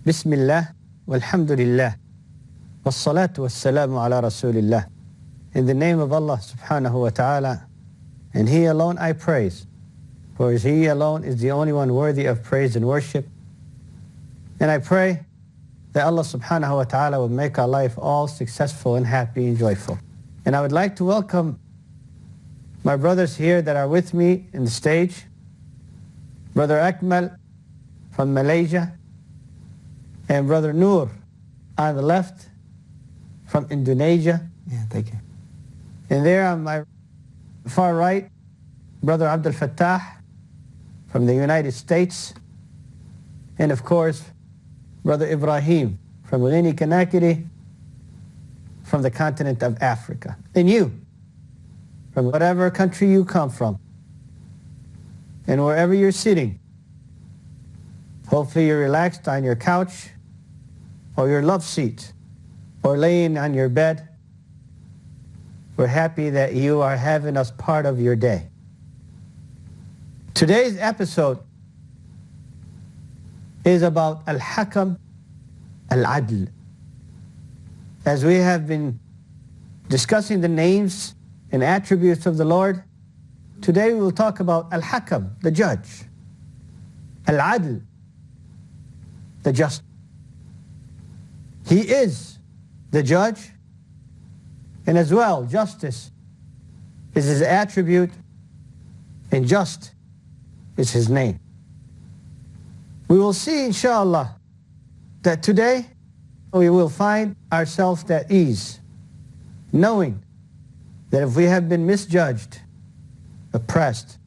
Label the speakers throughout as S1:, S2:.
S1: Bismillah, walhamdulillah, wassalatu wassalamu ala rasulillah. In the name of Allah subhanahu wa ta'ala, and He alone I praise, for He alone is the only one worthy of praise and worship. And I pray that Allah subhanahu wa ta'ala will make our life all successful and happy and joyful. And I would like to welcome my brothers here that are with me in the stage. Brother Akmal from Malaysia, and Brother Noor on the left from Indonesia.
S2: Yeah, thank you.
S1: And there on my far right, Brother Abdulhakim from the United States. And of course, Brother Ibrahim from Guinea Conakry, from the continent of Africa. And you, from whatever country you come from, and wherever you're sitting, hopefully you're relaxed on your couch, or your love seat, or laying on your bed. We're happy that you are having us part of your day. Today's episode is about Al-Hakam Al-Adl. As we have been discussing the names and attributes of the Lord, today we will talk about Al-Hakam, the judge. Al-Adl, the just. He is the judge, and as well, justice is His attribute, and just is His name. We will see, inshallah, that today we will find ourselves at ease, knowing that if we have been misjudged, oppressed,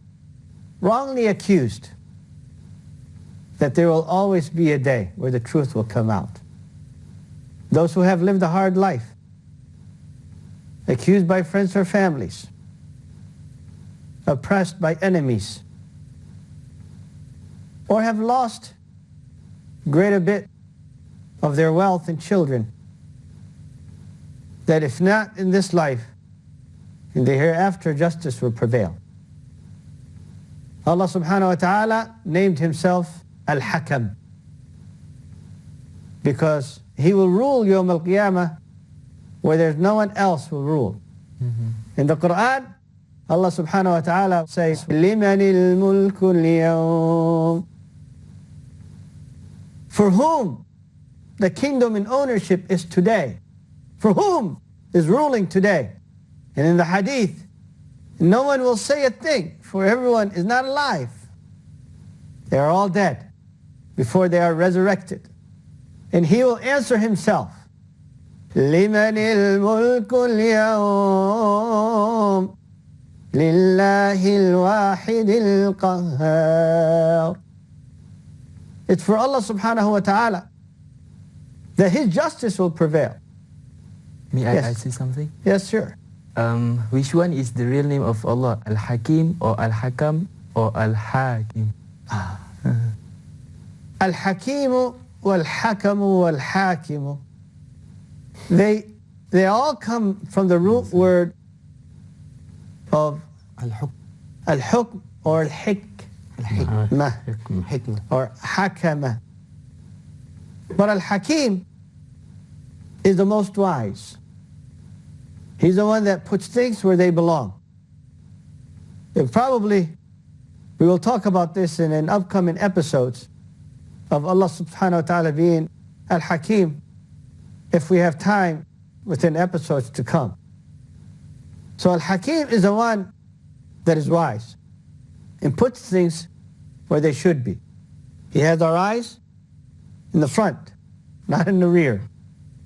S1: wrongly accused, that there will always be a day where the truth will come out. Those who have lived a hard life, accused by friends or families, oppressed by enemies, or have lost greater bit of their wealth and children, that if not in this life, in the hereafter, justice will prevail. Allah subhanahu wa ta'ala named Himself Al-Hakam, because He will rule Yawm al-Qiyamah where there's no one else will rule. In the Quran, Allah subhanahu wa ta'ala says, لِمَنِ الْمُلْكُ الْيَوْمِ. For whom the kingdom and ownership is today. For whom is ruling today. And in the hadith, no one will say a thing, for everyone is not alive. They are all dead before they are resurrected. And He will answer Himself, لِمَنِ الْمُلْكُ الْيَوْمِ لِلَّهِ الْوَاحِدِ الْقَهَّارِ. It's for Allah subhanahu wa ta'ala that His justice will prevail.
S2: May
S1: Yes.
S2: I say something?
S1: Yes, sure.
S2: Which one is the real name of Allah? Al-Hakim or Al-Hakam or Al-Hakim?
S1: Al-Hakimu wal-Hakamu wal-Hakimu. They all come from the root word of Al-Hukm or Al-Hikmah or Hakama. But Al-Hakim is the most wise. He's the one that puts things where they belong. And probably we will talk about this in upcoming episodes of Allah subhanahu wa ta'ala being Al-Hakim, if we have time within episodes to come. So Al-Hakim is the one that is wise and puts things where they should be. He has our eyes in the front, not in the rear.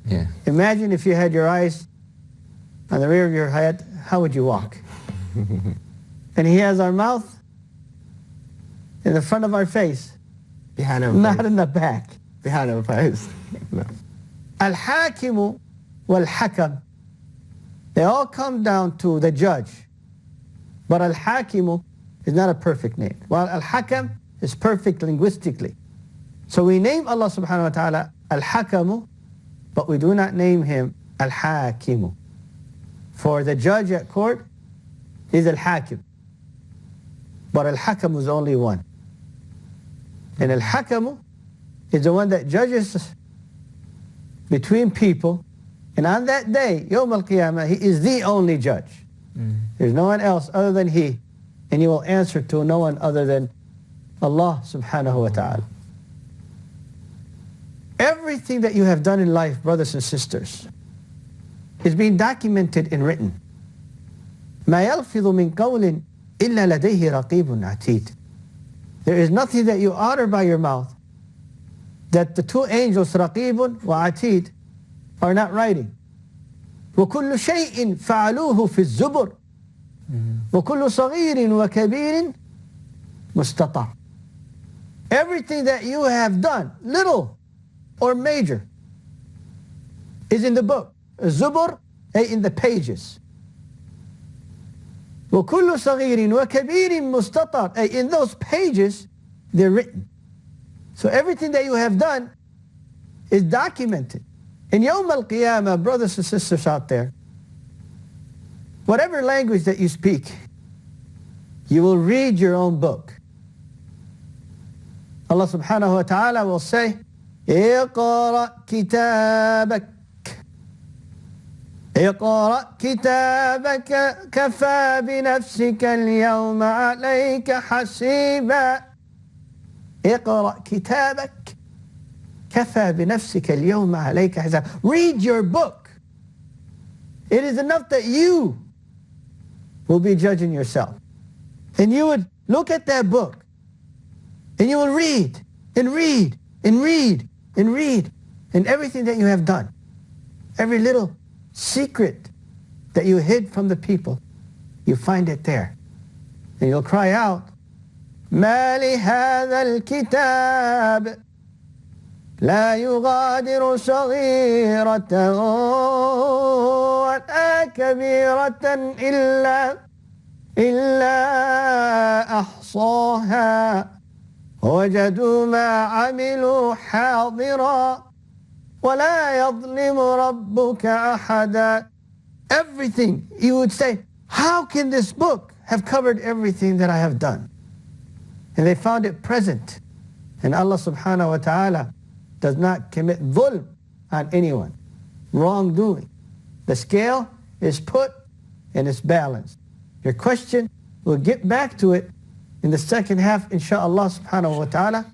S2: Yeah.
S1: Imagine if you had your eyes on the rear of your head, how would you walk? And He has our mouth in the front of our face,
S2: Behind our
S1: not
S2: face.
S1: in the back.
S2: Behind our face. No.
S1: Al-Hakimu wal-Hakam. They all come down to the judge. But Al-Hakimu is not a perfect name. While Al-Hakam is perfect linguistically. So we name Allah subhanahu wa ta'ala Al-Hakamu, but we do not name Him Al-Hakimu. For the judge at court is Al-Hakim. But Al-Hakam is only one. And Al-Hakamu is the one that judges between people. And on that day, Yawm al-Qiyamah, he is the only judge. There's no one else other than he. And he will answer to no one other than Allah subhanahu wa ta'ala. Everything that you have done in life, brothers and sisters, is being documented and written. مَا يَلْفِظُ مِنْ قَوْلٍ إِلَّا لَدَيْهِ رَقِيبٌ عَتِيدٌ. There is nothing that you utter by your mouth that the two angels, رَقِيبٌ وَعَتِيد, are not writing. وَكُلُّ شَيْءٍ فَعَلُوهُ فِي الزُّبُرِ وَكُلُّ صَغِيرٍ وَكَبِيرٍ مُسْتَطَرٍ. Everything that you have done, little or major, is in the book. Zubur, in the pages. وَكُلُّ صَغِيرٍ وَكَبِيرٍ مُسْتَطَرٍ. In those pages, they're written. So everything that you have done is documented. In Yawm al-Qiyamah, brothers and sisters out there, whatever language that you speak, you will read your own book. Allah subhanahu wa ta'ala will say, اقرأ كتابك اقرأ كتابك كفى بنفسك اليوم عليك حسيبا. اقرأ كتابك كفى بنفسك اليوم عليك حسيبا. Read your book. It is enough that you will be judging yourself. And you would look at that book and you will read and read and read and read, and everything that you have done, every little secret that you hid from the people, you find it there. And you'll cry out, مَا لِهَذَا الْكِتَابِ لَا يُغَادِرُ صَغِيرَةً وَلَا كَبِيرَةً إِلَّا أَحْصَاهَا وَوَجَدُوا مَا عَمِلُوا حَاضِرًا وَلَا يَظْلِمُ رَبُّكَ أَحَدًا. Everything, you would say, how can this book have covered everything that I have done? And they found it present. And Allah subhanahu wa ta'ala does not commit dhulm on anyone, wrongdoing. The scale is put and it's balanced. Your question, we'll get back to it in the second half, inshaAllah subhanahu wa ta'ala,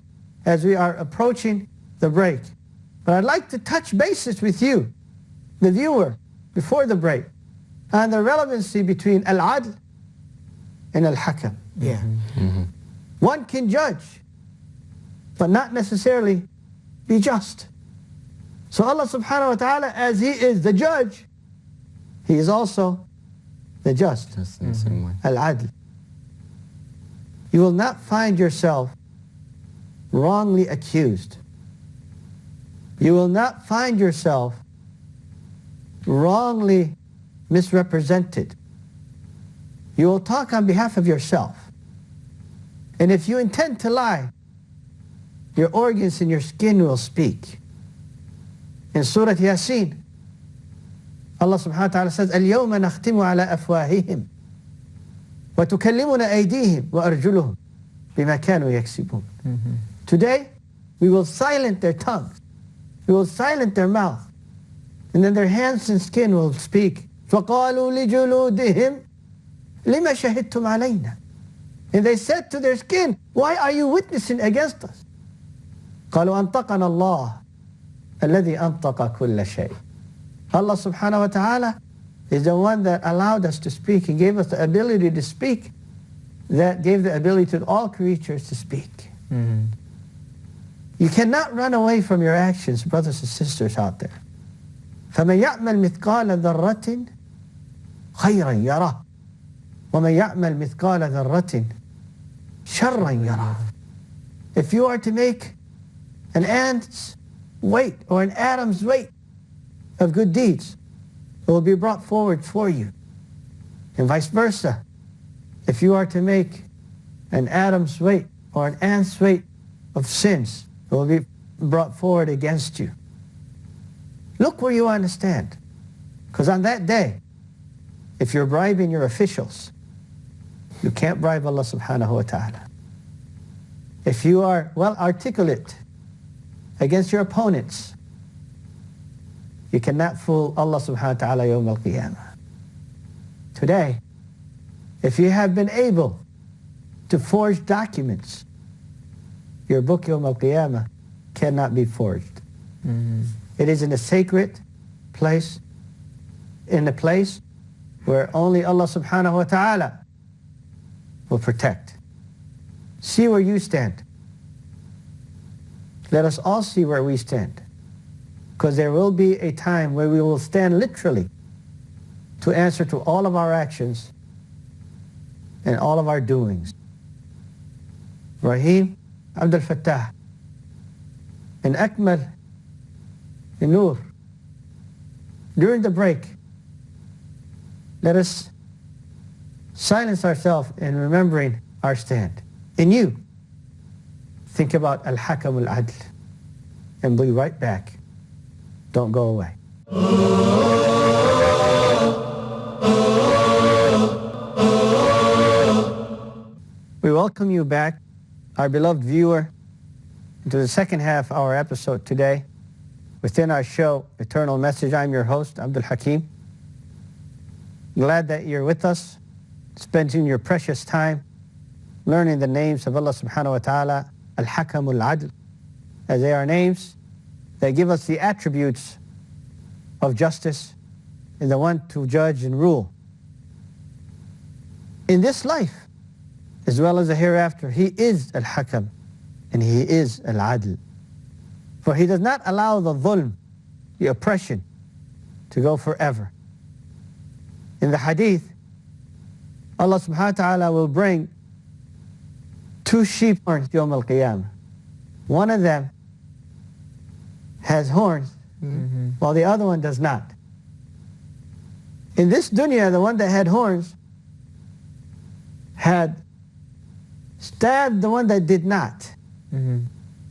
S1: as we are approaching the break. But I'd like to touch bases with you, the viewer, before the break, on the relevancy between al-adl and al-hakam.
S3: Yeah.
S1: One can judge, but not necessarily be just. So Allah subhanahu wa ta'ala, as He is the judge, He is also the just.
S3: Just in the same way.
S1: Al-adl. You will not find yourself wrongly accused. You will not find yourself wrongly misrepresented. You will talk on behalf of yourself. And if you intend to lie, your organs and your skin will speak. In Surah Yasin, Allah subhanahu wa ta'ala says, الْيَوْمَ نَخْتِمُ عَلَىٰ أَفْوَاهِهِمْ وَتُكَلِّمُنَا أَيْدِيهِمْ وَأَرْجُلُهُمْ بِمَا كَانُوا يَكْسِبُونَ. Today, we will silence their tongues. We will silence their mouth. And then their hands and skin will speak. فَقَالُوا لِجُلُودِهِمْ لِمَ شَهِدْتُمْ عَلَيْنَا. And they said to their skin, why are you witnessing against us? قَالُوا أَنْطَقَنَا اللَّهُ الَّذِي أَنْطَقَ كُلَّ شَيْءٍ. Allah subhanahu wa ta'ala is the one that allowed us to speak. He gave us the ability to speak, that gave the ability to all creatures to speak. You cannot run away from your actions, brothers and sisters out there. فَمَنْ يَعْمَلْ مِثْقَالَ ذَرَّةٍ خَيْرًا يَرَهُ وَمَنْ يَعْمَلْ مِثْقَالَ ذَرَّةٍ شَرًّا يَرَهُ. If you are to make an ant's weight or an atom's weight of good deeds, it will be brought forward for you. And vice versa. If you are to make an atom's weight or an ant's weight of sins, it will be brought forward against you. Look where you understand. Because on that day, if you're bribing your officials, you can't bribe Allah subhanahu wa ta'ala. If you are well articulate against your opponents, you cannot fool Allah subhanahu wa ta'ala yawm al-qiyamah. Today, if you have been able to forge documents, your book yawm al-qiyamah cannot be forged. It is in a sacred place, in a place where only Allah subhanahu wa ta'ala will protect. See where you stand. Let us all see where we stand. Because there will be a time where we will stand literally to answer to all of our actions and all of our doings. Fahim, Abdul Fattah, and Akmal, and Noor. During the break, let us silence ourselves in remembering our stand. And you, think about Al-Hakam Al-Adl, and be right back. Don't go away. We welcome you back, our beloved viewer, into the second half of our episode today within our show, Eternal Message. I'm your host, Abdulhakim. Glad that you're with us, spending your precious time learning the names of Allah subhanahu wa ta'ala, Al-Hakam Al-Adl, as they are names that give us the attributes of justice and the one to judge and rule. In this life, as well as the hereafter, He is Al-Hakam and He is Al-Adl. For He does not allow the dhulm, the oppression, to go forever. In the hadith, Allah subhanahu wa ta'ala will bring two sheep horns yawm al-qiyamah. One of them has horns, while the other one does not. In this dunya, the one that had horns had stabbed the one that did not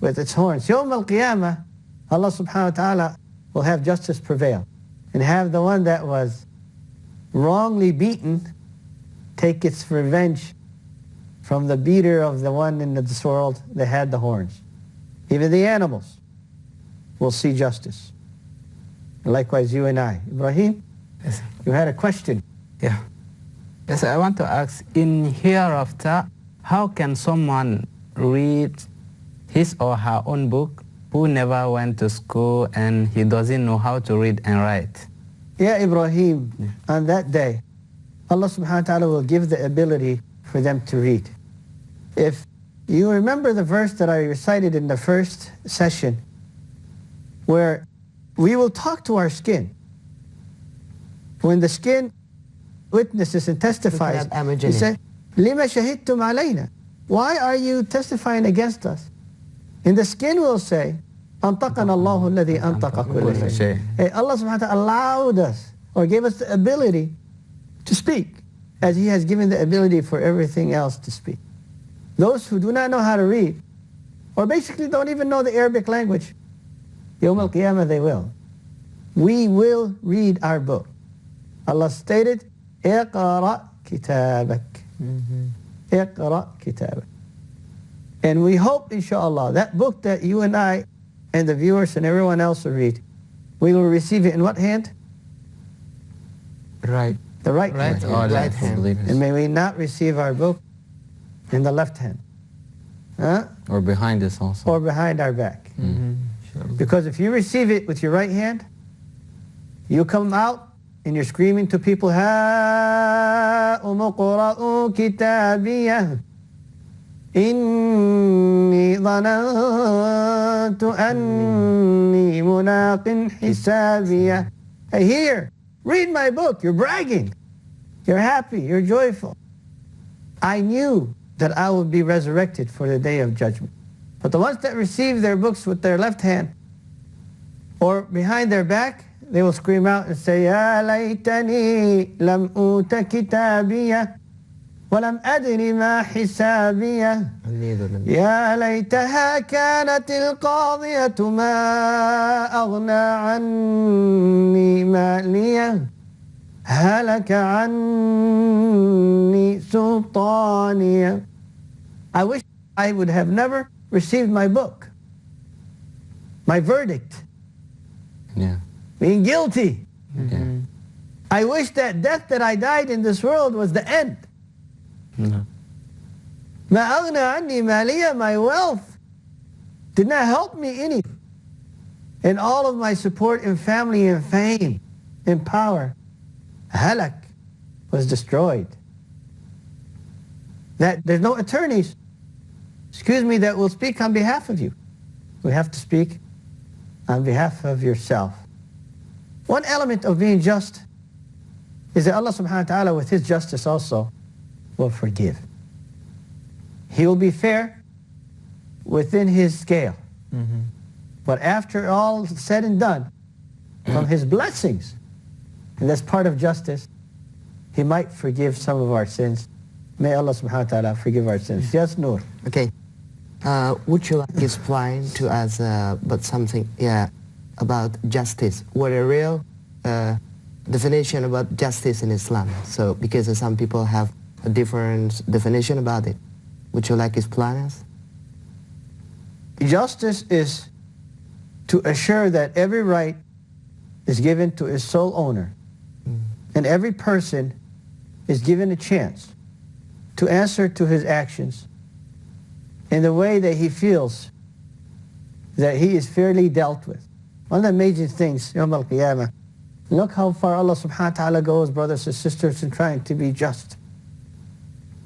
S1: with its horns. Yawm al-qiyamah, Allah subhanahu wa ta'ala will have justice prevail and have the one that was wrongly beaten take its revenge from the beater of the one in this world that had the horns. Even the animals will see justice. Likewise, you and I. Ibrahim,
S3: Yes.
S1: you had a question.
S3: Yeah. Yes, I want to ask, in hereafter, how can someone read his or her own book who never went to school and he doesn't know how to read and write?
S1: Yeah, Ibrahim, on that day, Allah subhanahu wa ta'ala will give the ability for them to read. If you remember the verse that I recited in the first session, where we will talk to our skin. When the skin witnesses and testifies, he said, لِمَ شَهِدْتُمْ عَلَيْنَا? Why are you testifying against us? And the skin will say, أَنْطَقَنَا اللَّهُ الَّذِي أَنْطَقَ كُلَّ شَيْءٍ. Hey, Allah subhanahu wa ta'ala allowed us, or gave us the ability to speak, as He has given the ability for everything else to speak. Those who do not know how to read, or basically don't even know the Arabic language, Yawm al-Qiyamah they will. We will read our book. Allah stated, اقرأ كتابك. اقرأ كتابك. And we hope, inshallah, that book that you and I and the viewers and everyone else will read, we will receive it in what hand?
S2: Right.
S1: The right hand.
S2: Right hand.
S1: And may we not receive our book in the left hand.
S2: Or behind us also.
S1: Or behind our back. Because if you receive it with your right hand, you come out and you're screaming to people, هَا أُمُقْرَأُوا كِتَابِيَهْ إِنِّي ظَنَنْتُ أَنِّي مُنَاقٍ حِسَابِيَهْ. Hey, here, read my book. You're bragging. You're happy. You're joyful. I knew that I would be resurrected for the day of judgment. But the ones that receive their books with their left hand or behind their back, they will scream out and say, يَا لَيْتَنِي لَمْ أُوتَ كِتَابِيَهْ وَلَمْ أَدْرِ مَا حِسَابِيَهْ يَا لَيْتَهَا كَانَتِ الْقَاضِيَةُ مَا أَغْنَى عَنِّي مَالِيَهْ هَلَكَ عَنِّي سُلْطَانِيَهْ. I wish I would have never received my book. my verdict,
S2: Yeah.
S1: being guilty.
S2: Yeah.
S1: I wish that death that I died in this world was the end.
S3: No.
S1: ما أغنى عني مالية, my wealth did not help me any. And all of my support in family and fame and power, halak, was destroyed. That there's no attorneys, excuse me, that will speak on behalf of you. We have to speak on behalf of yourself. One element of being just is that Allah subhanahu wa ta'ala with His justice also will forgive. He will be fair within His scale.
S2: Mm-hmm.
S1: But after all said and done, from His blessings, and that's part of justice, He might forgive some of our sins. May Allah subhanahu wa ta'ala forgive our sins. Yes, Noor.
S4: Okay. Would you like to explain to us about something, about justice? What a real definition about justice in Islam. So, because some people have a different definition about it. Would you like to explain us?
S1: Justice is to assure that every right is given to its sole owner, and every person is given a chance to answer to his actions in the way that he feels that he is fairly dealt with. One of the amazing things, Yawm al-Qiyamah, look how far Allah subhanahu wa ta'ala goes, brothers and sisters, in trying to be just.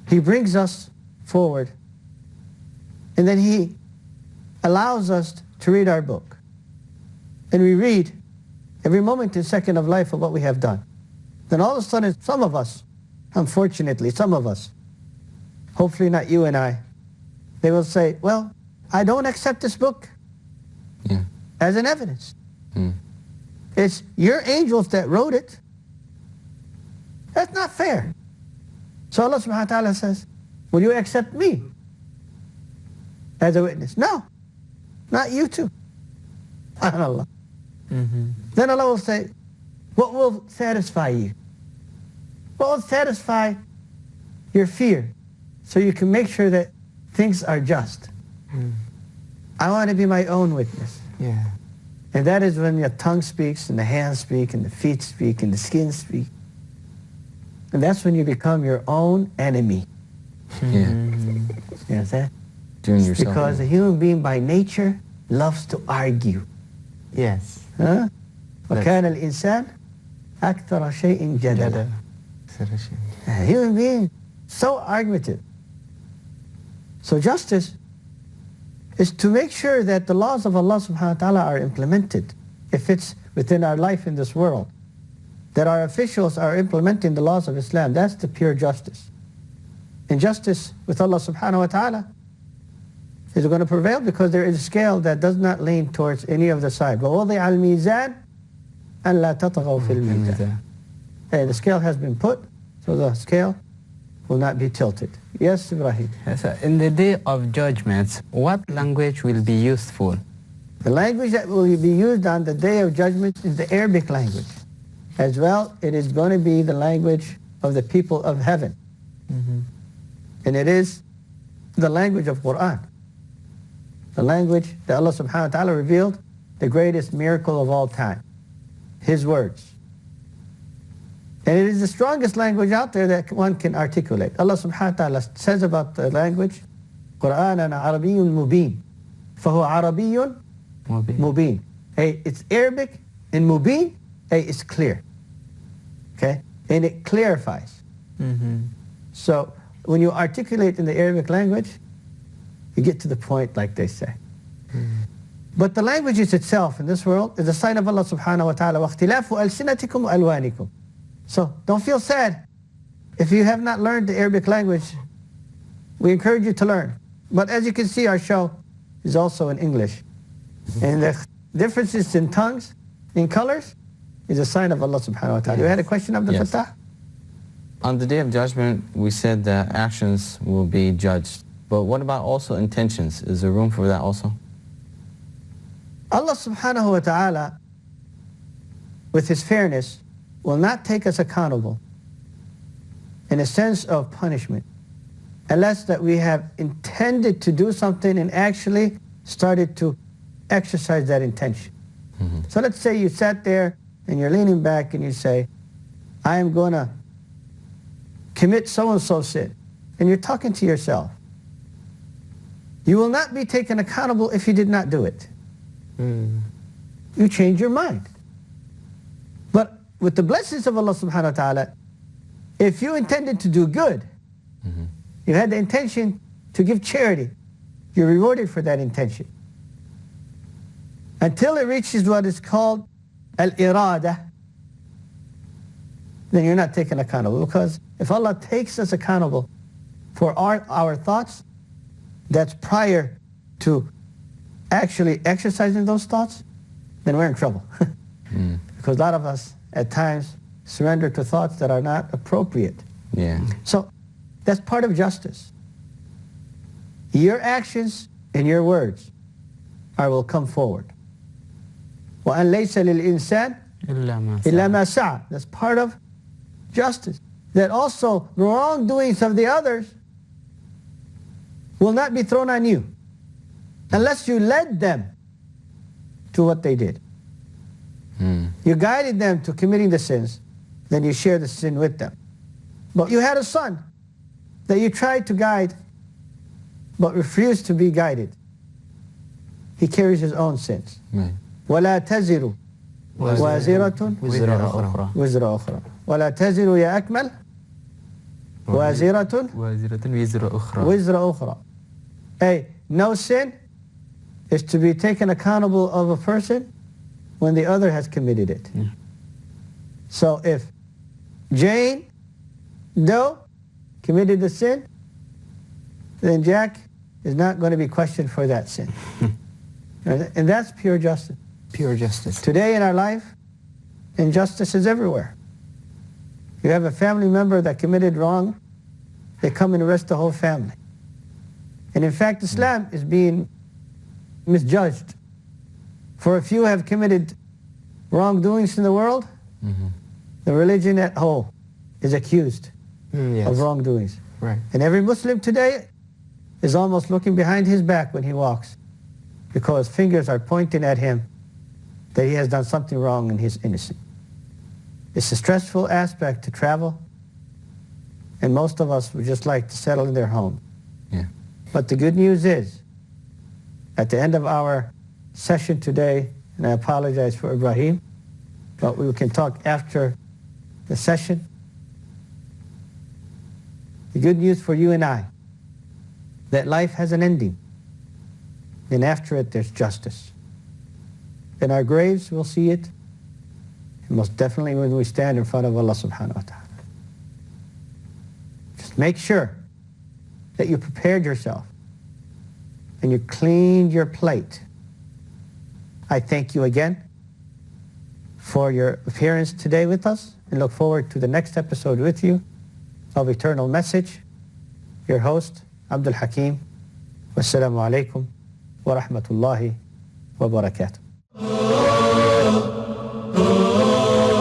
S1: He brings us forward, and then He allows us to read our book. And we read every moment and second of life of what we have done. Then all of a sudden, some of us, unfortunately, some of us, hopefully not you and I, they will say, well, I don't accept this book as an evidence. It's your angels that wrote it. That's not fair. So Allah subhanahu wa ta'ala says, will you accept me as a witness? No, not you too. SubhanAllah. Then Allah will say, what will satisfy you? What will satisfy your fear so you can make sure that things are just? I want to be my own witness.
S4: Yeah.
S1: And that is when your tongue speaks, and the hands speak, and the feet speak, and the skin speak. And that's when you become your own enemy.
S2: Yeah.
S1: You understand?
S2: Doing yourself.
S1: Because a human being by nature loves to argue.
S4: Yes.
S1: Huh? وَكَانَ الْإِنسَانِ أَكْثَرَ شَيْءٍ جَدَلًا. A human being, so argumentative. So justice is to make sure that the laws of Allah subhanahu wa ta'ala are implemented if it's within our life in this world. That our officials are implementing the laws of Islam. That's the pure justice. And justice with Allah subhanahu wa ta'ala is going to prevail because there is a scale that does not lean towards any of the side. وَوَضِعَ الْمِيزَانِ أَنْ لَا تَطْغَوْا فِي الْمِيزَانِ. Hey, the scale has been put, so the scale will not be tilted. Yes, Ibrahim?
S3: Yes, sir. In the day of judgment, what language will be useful?
S1: The language that will be used on the day of judgment is the Arabic language. As well, it is going to be the language of the people of heaven. And it is the language of Qur'an. The language that Allah subhanahu wa ta'ala revealed, the greatest miracle of all time. His words. And it is the strongest language out there that one can articulate. Allah subhanahu wa ta'ala says about the language, قُرْآنًا عَرَبِيٌّ مُبِينٌ فَهُوَ عَرَبِيٌّ مُبِينٌ. Hey, it's Arabic, and mubin, hey, it's clear. Okay? And it clarifies. So when you articulate in the Arabic language, you get to the point, like they say. But the languages itself in this world is a sign of Allah subhanahu wa ta'ala. وَاخْتِلَافُ أَلْسِنَتِكُمْ وَأَلْوَانِكُمْ. So don't feel sad if you have not learned the Arabic language. We encourage you to learn. But as you can see, our show is also in English. And the differences in tongues, in colors, is a sign of Allah subhanahu wa ta'ala. You had a question, Abdul
S2: Yes.
S1: Fattah?
S2: On the day of judgment, we said that actions will be judged. But what about also intentions? Is there room for that also?
S1: Allah subhanahu wa ta'ala, with His fairness, will not take us accountable in a sense of punishment unless that we have intended to do something and actually started to exercise that intention. So let's say you sat there and you're leaning back and you say, I am going to commit so-and-so sin. And you're talking to yourself. You will not be taken accountable if you did not do it. You change your mind. But with the blessings of Allah subhanahu wa ta'ala, if you intended to do good, you had the intention to give charity, you're rewarded for that intention. Until it reaches what is called al-irada, then you're not taken accountable. Because if Allah takes us accountable for our thoughts, that's prior to actually exercising those thoughts, then we're in trouble. Because a lot of us, at times, surrender to thoughts that are not appropriate.
S2: Yeah.
S1: So that's part of justice. Your actions and your words will come forward. وَأَنْ لَيْسَ لِلْإِنسَانِ إِلَّا مَا سَعَى. That's part of justice. That also the wrongdoings of the others will not be thrown on you unless you led them to what they did. You guided them to committing the sins, then you share the sin with them. But you had a son that you tried to guide but refused to be guided. He carries his own sins.
S2: Right.
S1: وَلَا تَزِرُ وَازِرَةٌ وِزْرَ أُخْرَى وَلَا تَزِرُ يَا أَكْمَلْ وَازِرَةٌ وِزْرَ أُخْرَى. Hey, no sin is to be taken accountable of a person when the other has committed it. So if Jane Doe committed the sin, then Jack is not going to be questioned for that sin. And that's pure justice.
S4: Pure justice.
S1: Today in our life, injustice is everywhere. You have a family member that committed wrong, they come and arrest the whole family. And in fact, Islam is being misjudged. For if you have committed wrongdoings in the world, the religion at whole is accused of wrongdoings.
S4: Right.
S1: And every Muslim today is almost looking behind his back when he walks, because fingers are pointing at him that he has done something wrong and he's innocent. It's a stressful aspect to travel, and most of us would just like to settle in their home.
S2: Yeah.
S1: But the good news is, at the end of our session today, and I apologize for Ibrahim, but we can talk after the session. The good news for you and I, that life has an ending, and after it there's justice. In our graves we'll see it, and most definitely when we stand in front of Allah subhanahu wa ta'ala. Just make sure that you prepared yourself and you cleaned your plate. I thank you again for your appearance today with us, and look forward to the next episode with you of Eternal Message. Your host, Abdulhakim. Wassalamu alaikum wa rahmatullahi wa barakatuh.